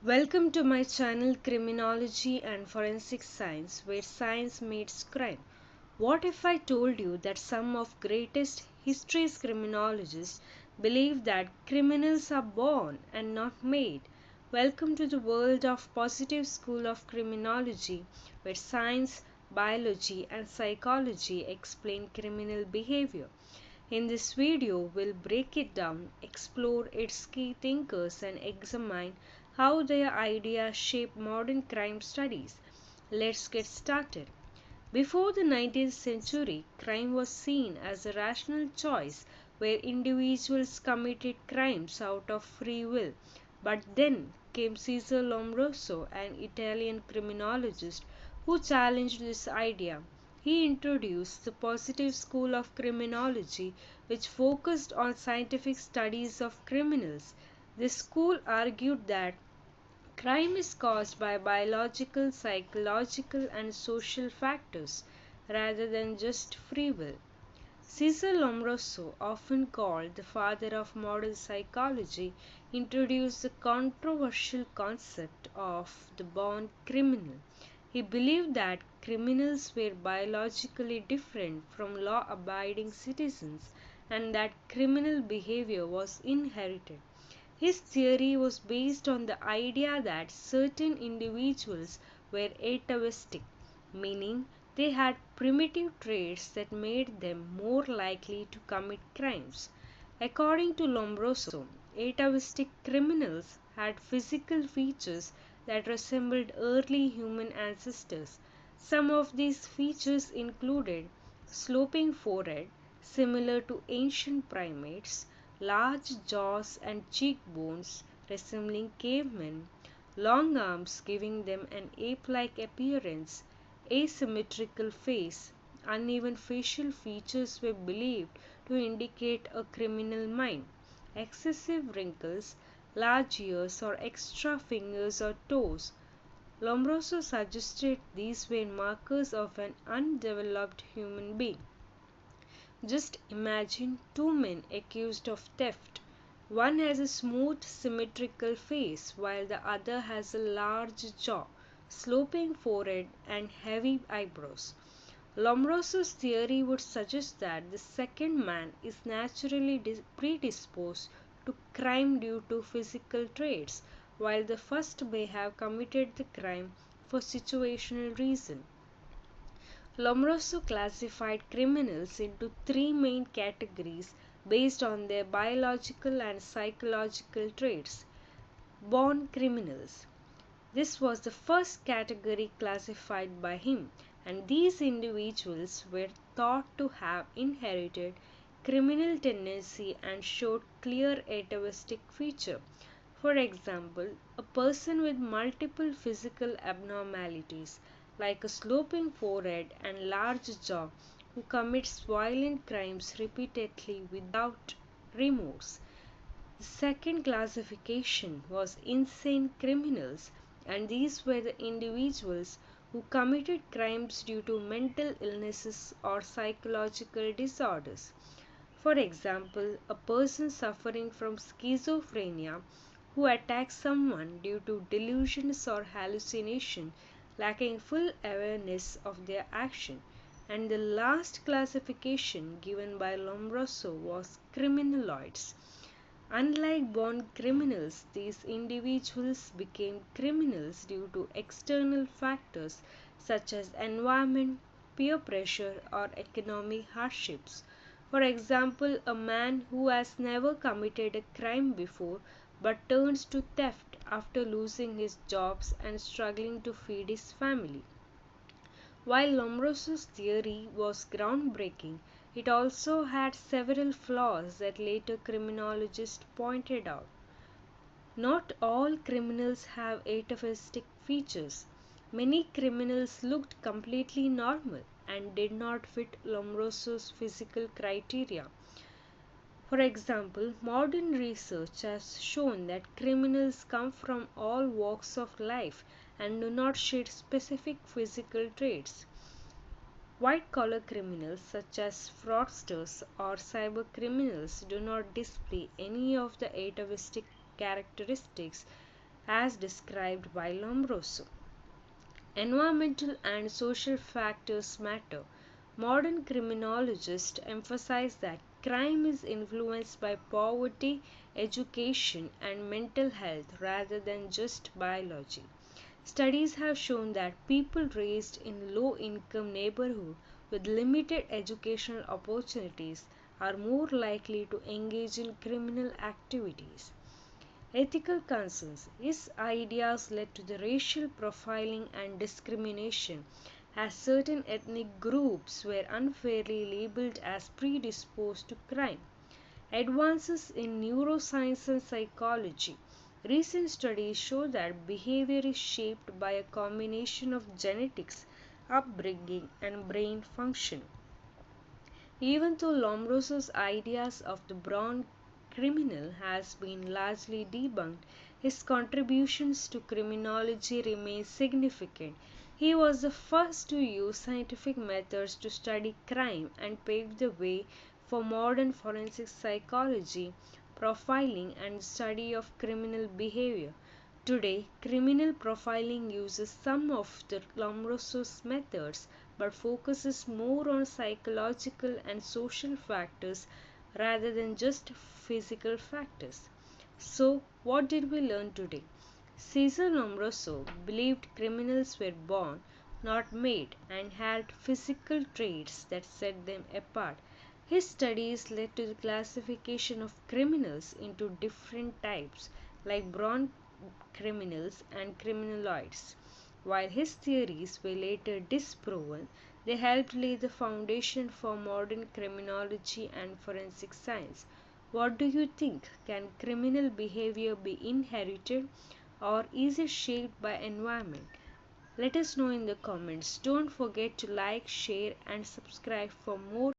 Welcome to my channel Criminology and Forensic Science, where science meets crime. What if I told you that some of greatest history's criminologists believe that criminals are born and not made? Welcome to the world of Positive School of Criminology, where science, biology and psychology explain criminal behavior. In this video, we'll break it down, explore its key thinkers, and examine how their ideas shape modern crime studies. Let's get started. Before the 19th century, crime was seen as a rational choice where individuals committed crimes out of free will. But then came Cesare Lombroso, an Italian criminologist, who challenged this idea. He introduced the Positive School of Criminology, which focused on scientific studies of criminals. This school argued that crime is caused by biological, psychological, and social factors rather than just free will. Cesare Lombroso, often called the father of modern psychology, introduced the controversial concept of the born criminal. He believed that criminals were biologically different from law abiding citizens and that criminal behavior was inherited. His theory was based on the idea that certain individuals were atavistic, meaning they had primitive traits that made them more likely to commit crimes. According to Lombroso, atavistic criminals had physical features that resembled early human ancestors. Some of these features included sloping forehead, similar to ancient primates, large jaws and cheekbones resembling cavemen, long arms giving them an ape-like appearance, asymmetrical face, uneven facial features were believed to indicate a criminal mind, excessive wrinkles, large ears or extra fingers or toes. Lombroso suggested these were markers of an undeveloped human being. Just imagine two men accused of theft. One has a smooth, symmetrical face, while the other has a large jaw, sloping forehead, and heavy eyebrows. Lombroso's theory would suggest that the second man is naturally predisposed to crime due to physical traits, while the first may have committed the crime for situational reasons. Lombroso classified criminals into three main categories based on their biological and psychological traits. Born criminals. This was the first category classified by him, and these individuals were thought to have inherited criminal tendency and showed clear atavistic feature. For example, a person with multiple physical abnormalities like a sloping forehead and large jaw who commits violent crimes repeatedly without remorse. The second classification was insane criminals, and these were the individuals who committed crimes due to mental illnesses or psychological disorders. For example, a person suffering from schizophrenia who attacks someone due to delusions or hallucination, lacking full awareness of their action. And the last classification given by Lombroso was criminaloids. Unlike born criminals, these individuals became criminals due to external factors such as environment, peer pressure, or economic hardships. For example, a man who has never committed a crime before but turns to theft after losing his jobs and struggling to feed his family. While Lombroso's theory was groundbreaking, it also had several flaws that later criminologists pointed out. Not all criminals have atavistic features. Many criminals looked completely normal and did not fit Lombroso's physical criteria. For example, modern research has shown that criminals come from all walks of life and do not share specific physical traits. White collar criminals such as fraudsters or cyber criminals do not display any of the atavistic characteristics, as described by Lombroso. Environmental and social factors matter. Modern criminologists emphasize that crime is influenced by poverty, education, and mental health rather than just biology. Studies have shown that people raised in low income neighborhoods with limited educational opportunities are more likely to engage in criminal activities. Ethical concerns. His ideas led to the racial profiling and discrimination, as certain ethnic groups were unfairly labeled as predisposed to crime. Advances in neuroscience and psychology. Recent studies show that behavior is shaped by a combination of genetics, upbringing, and brain function. Even though Lombroso's ideas of the brown criminal has been largely debunked, his contributions to criminology remain significant. He was the first to use scientific methods to study crime and paved the way for modern forensic psychology, profiling, and study of criminal behavior. Today, criminal profiling uses some of the Lombroso's methods but focuses more on psychological and social factors rather than just physical factors. So, what did we learn today? Cesare Lombroso believed criminals were born, not made, and had physical traits that set them apart. His studies led to the classification of criminals into different types, like brown criminals and criminaloids. While his theories were later disproven, they helped lay the foundation for modern criminology and forensic science. What do you think? Can criminal behavior be inherited or is it shaped by environment? Let us know in the comments. Don't forget to like, share, and subscribe for more